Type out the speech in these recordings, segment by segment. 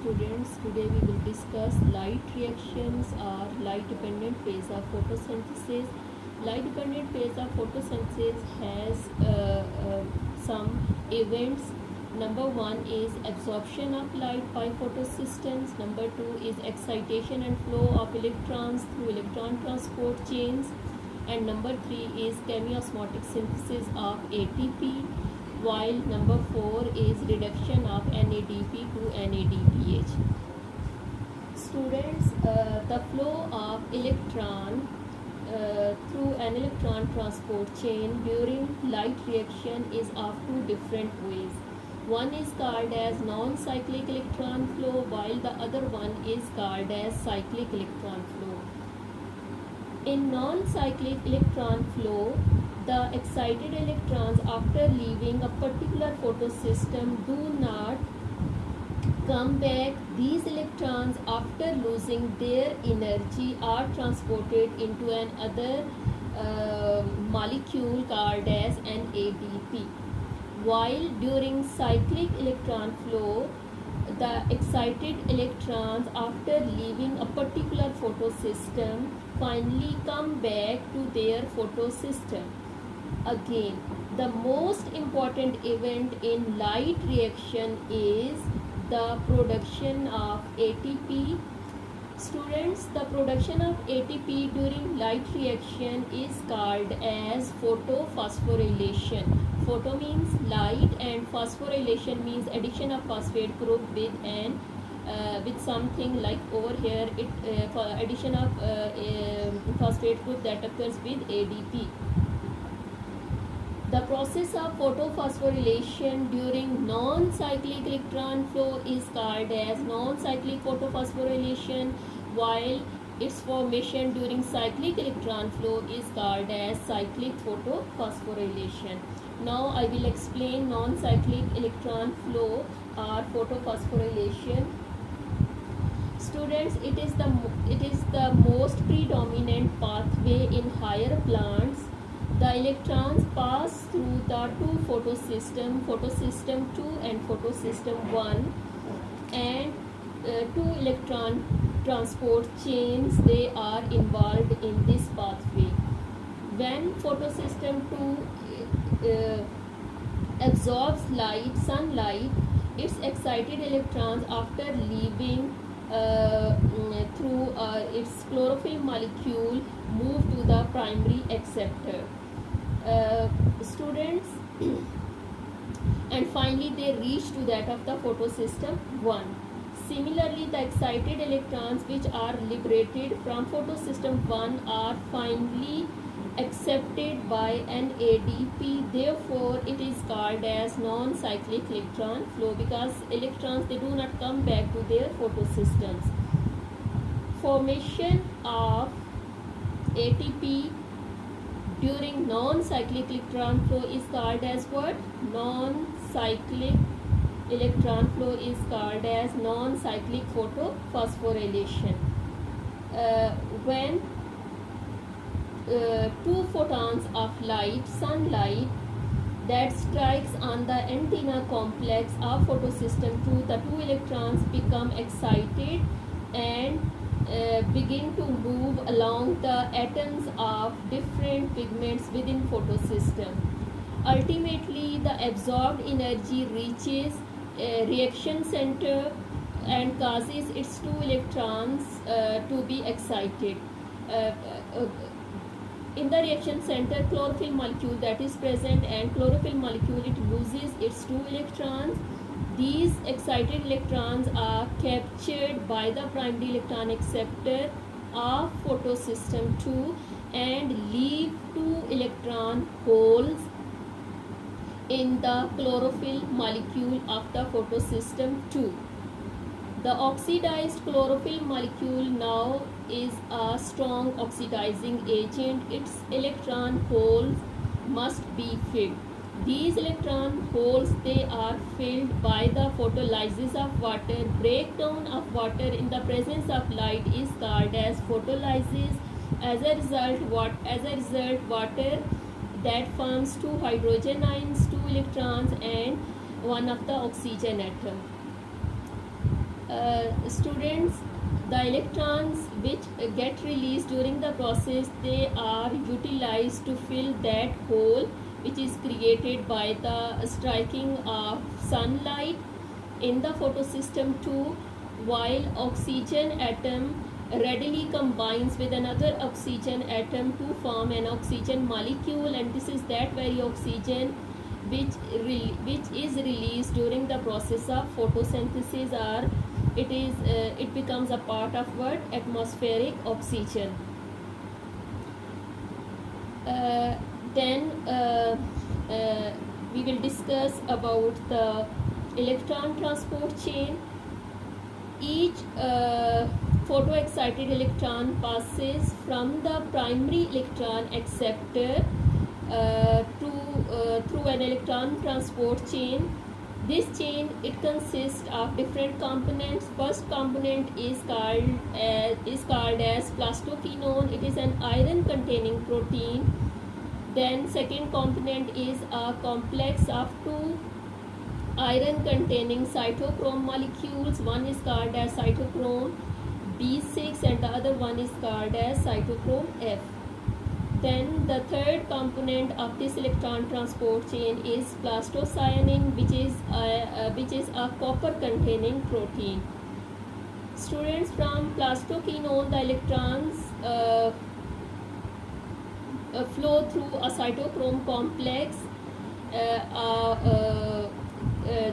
students, today we will discuss light reactions or light dependent phase of photosynthesis. Light dependent phase of photosynthesis has some events. Number one is absorption of light by photosystems. Number two is excitation and flow of electrons through electron transport chains. And number three is chemiosmotic synthesis of ATP, while number 4 is reduction of NADP to NADPH. Students, the flow of electron through an electron transport chain during light reaction is of two different ways. One is called as non-cyclic electron flow, while the other one is called as cyclic electron flow. In non-cyclic electron flow, the excited electrons after leaving a particular photosystem do not come back. These electrons after losing their energy are transported into another molecule called as NADP. While during cyclic electron flow, the excited electrons after leaving a particular photosystem finally come back to their photosystem. Again, the most important event in light reaction is the production of ATP. Students, the production of ATP during light reaction is called as photophosphorylation. Photo means light and phosphorylation means addition of phosphate group with something like over here addition of phosphate group that occurs with ADP. The process of photophosphorylation during non-cyclic electron flow is called as non-cyclic photophosphorylation, while its formation during cyclic electron flow is called as cyclic photophosphorylation. Now I will explain non-cyclic electron flow or photophosphorylation. Students, it is the most predominant pathway in higher plants. The electrons pass through the two photosystem 2 and photosystem 1, and two electron transport chains, they are involved in this pathway. When photosystem 2 absorbs sunlight, its excited electrons after leaving through its chlorophyll molecule move to the primary acceptor. Students, and finally they reach to that of the photosystem 1. Similarly, the excited electrons which are liberated from photosystem 1 are finally accepted by NADP. Therefore, it is called as non-cyclic electron flow, because electrons, they do not come back to their photosystems. Formation of ATP during non-cyclic electron flow is called as what? Non-cyclic electron flow is called as non-cyclic photophosphorylation. When two photons of light, sunlight, that strikes on the antenna complex of photosystem 2, the two electrons become excited and begin to move along the atoms of different pigments within photosystem. Ultimately, the absorbed energy reaches a reaction center and causes its two electrons to be excited. In the reaction center, chlorophyll molecule that is present, and chlorophyll molecule, it loses its two electrons. These excited electrons are captured by the primary electron acceptor of photosystem 2 and leave two electron holes in the chlorophyll molecule of the photosystem 2. The oxidized chlorophyll molecule now is a strong oxidizing agent. Its electron holes must be filled. These electron holes, they are filled by the photolysis of water. Breakdown of water in the presence of light is called as photolysis. As a result, water that forms two hydrogen ions, two electrons, and one of the oxygen atom. Students, the electrons which get released during the process, they are utilized to fill that hole which is created by the striking of sunlight in the photosystem 2, while oxygen atom readily combines with another oxygen atom to form an oxygen molecule, and this is that very oxygen which is released during the process of photosynthesis, or it becomes a part of what? Atmospheric oxygen. Then we will discuss about the electron transport chain. Each photoexcited electron passes from the primary electron acceptor through an electron transport chain. This chain, it consists of different components. First component is called as plastoquinone. It is an iron containing protein. Then second component is a complex of two iron containing cytochrome molecules. One is called as cytochrome B6 and the other one is called as cytochrome F. Then the third component of this electron transport chain is plastocyanin, which is a copper containing protein. Students, from plastoquinone, the electrons flow through a cytochrome complex,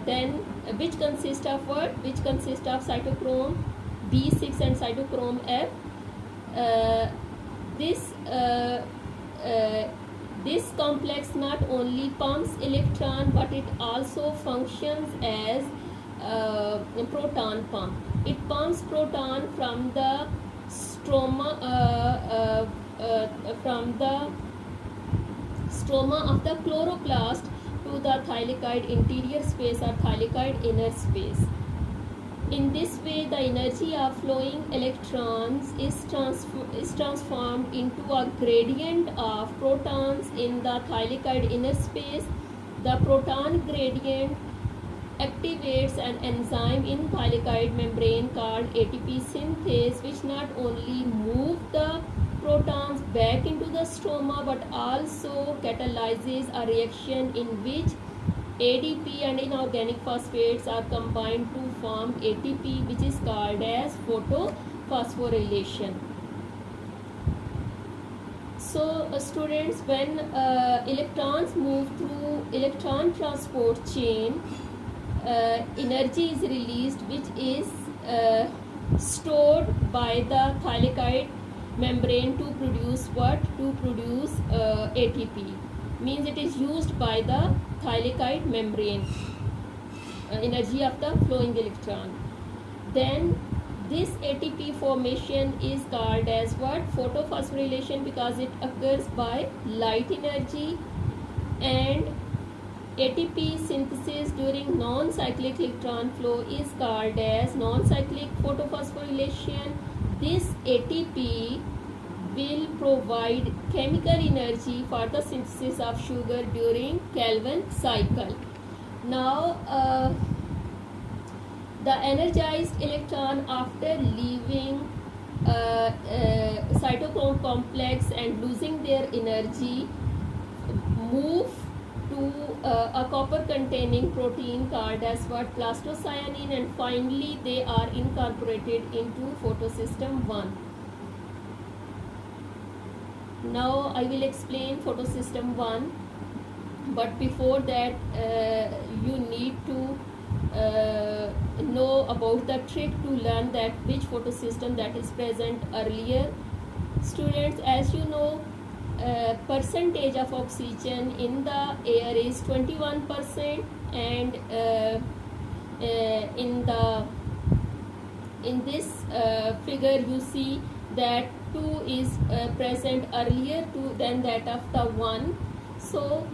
then which consists of what? Which consists of cytochrome B6 and cytochrome F. This complex not only pumps electron, but it also functions as a proton pump. It pumps proton from the stroma of the chloroplast to the thylakoid interior space or thylakoid inner space. In this way, the energy of flowing electrons is transformed into a gradient of protons in the thylakoid inner space. The proton gradient activates an enzyme in thylakoid membrane called ATP synthase, which not only move the protons back into the stroma but also catalyzes a reaction in which ADP and inorganic phosphates are combined to form ATP, which is called as photophosphorylation. So students, when electrons move through electron transport chain, energy is released, which is stored by the thylakoid membrane to produce what? To produce ATP. Means it is used by the thylakoid membrane, energy of the flowing electron. Then this ATP formation is called as what? Photophosphorylation, because it occurs by light energy. And ATP synthesis during non-cyclic electron flow is called as non-cyclic photophosphorylation. This ATP will provide chemical energy for the synthesis of sugar during Calvin cycle. Now, the energized electron, after leaving cytochrome complex and losing their energy, move to a copper containing protein called as what? Plastocyanin, and finally they are incorporated into photosystem 1. Now I will explain photosystem 1, but before that you need to know about the trick to learn that which photosystem that is present earlier. Students, as you know, percentage of oxygen in the air is 21%, and in this figure you see that 2 is present earlier than that of the 1. So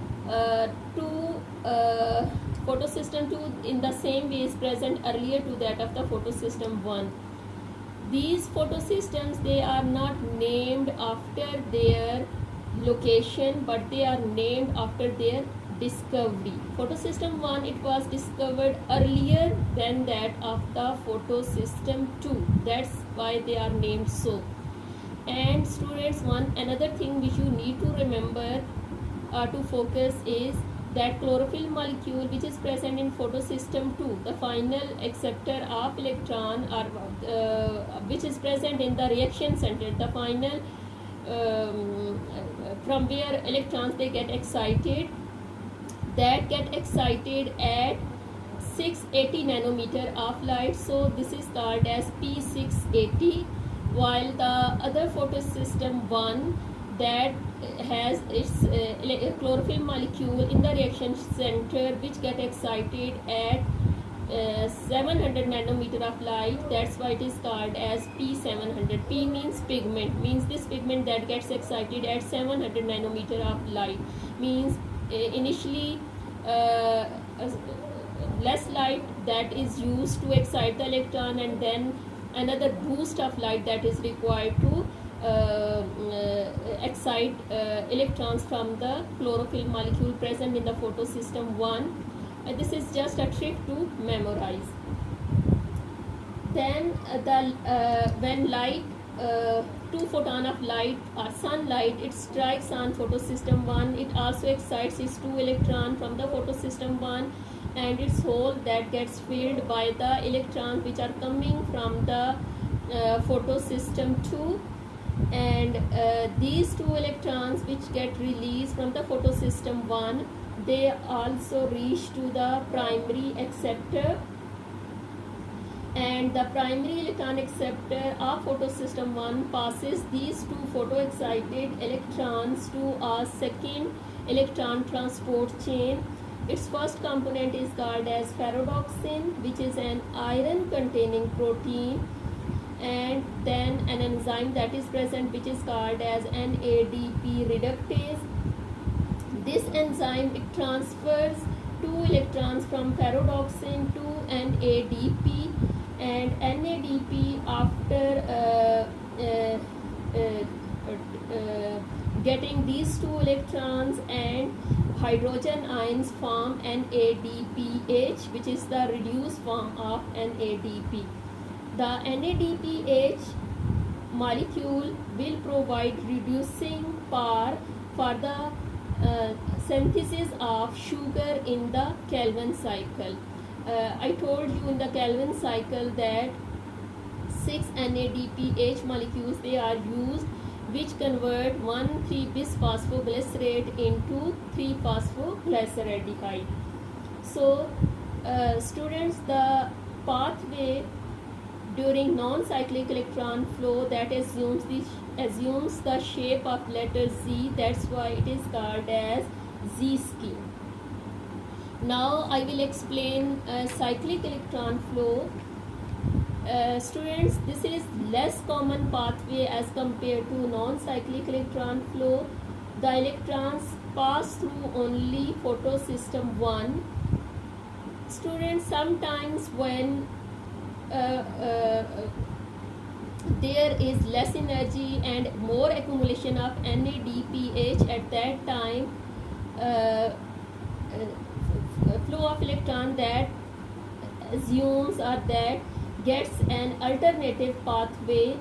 photosystem 2 in the same way is present earlier to that of the photosystem 1. These photosystems, they are not named after their location, but they are named after their discovery. Photosystem 1, it was discovered earlier than that of the photosystem 2. That's why they are named so. And students, one another thing which you need to remember to focus is that chlorophyll molecule which is present in photosystem 2, the final acceptor of electron, or which is present in the reaction center, the final from where electrons they get excited, that get excited at 680 nanometer of light. So this is called as P680, while the other photosystem 1 that has its chlorophyll molecule in the reaction center which get excited at 700 nanometer of light. That's why it is called as P700. P means pigment, means this pigment that gets excited at 700 nanometer of light, means initially less light that is used to excite the electron, and then another boost of light that is required to excite electrons from the chlorophyll molecule present in the photosystem 1. This is just a trick to memorize. Then when light, 2 photon of light or sunlight, it strikes on photosystem 1, it also excites its 2 electron from the photosystem 1, and its hole that gets filled by the electrons which are coming from the photosystem 2. And these 2 electrons which get released from the photosystem 1, they also reach to the primary acceptor, and the primary electron acceptor of photosystem 1 passes these 2 photoexcited electrons to a second electron transport chain. Its first component is called as ferredoxin, which is an iron containing protein, and then an enzyme that is present which is called as NADP reductase. This enzyme, it transfers 2 electrons from ferredoxin to NADP, and NADP, after getting these 2 electrons and hydrogen ions, form NADPH, which is the reduced form of NADP. The NADPH molecule will provide reducing power for the synthesis of sugar in the Calvin cycle. I told you in the Calvin cycle that 6 NADPH molecules they are used, which convert 1,3-bisphosphoglycerate into 3-phosphoglyceraldehyde. So students, the pathway during non-cyclic electron flow that assumes the shape of letter Z, that's why it is called as Z scheme. Now I will explain cyclic electron flow. Students, this is less common pathway as compared to non-cyclic electron flow. The electrons pass through only photosystem 1. Students, sometimes when there is less energy and more accumulation of NADPH, at that time flow of electron that assumes or that gets an alternative pathway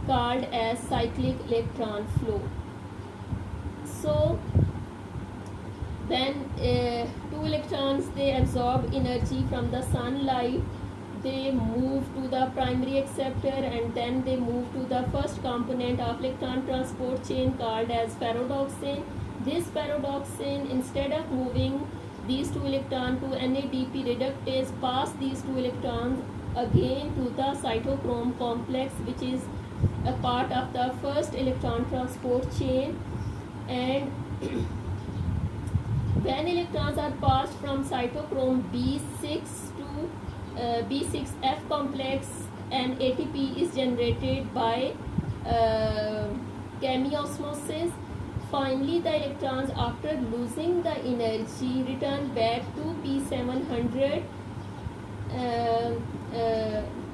called as cyclic electron flow. So when 2 electrons they absorb energy from the sunlight, they move to the primary acceptor, and then they move to the first component of electron transport chain called as ferredoxin. This ferredoxin, instead of moving these 2 electrons to NADP reductase, pass these 2 electrons again to the cytochrome complex, which is a part of the first electron transport chain. And when electrons are passed from cytochrome B6 to B6F complex, and ATP is generated by chemiosmosis. Finally, the electrons, after losing the energy, return back to P700,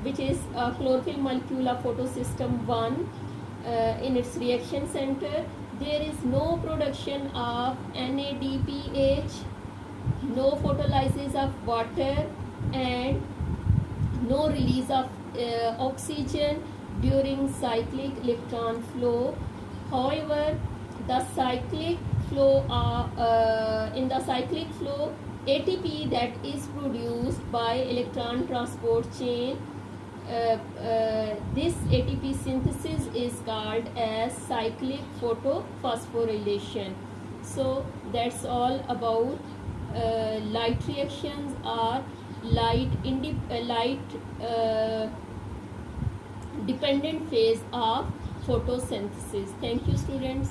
which is a chlorophyll molecule of photosystem 1 in its reaction center. There is no production of NADPH no photolysis of water, and no release of oxygen during cyclic electron flow. However, the cyclic flow in the cyclic flow, ATP that is produced by electron transport chain, this ATP synthesis is called as cyclic photophosphorylation. So that's all about light reactions or light dependent phase of photosynthesis. Thank you, students.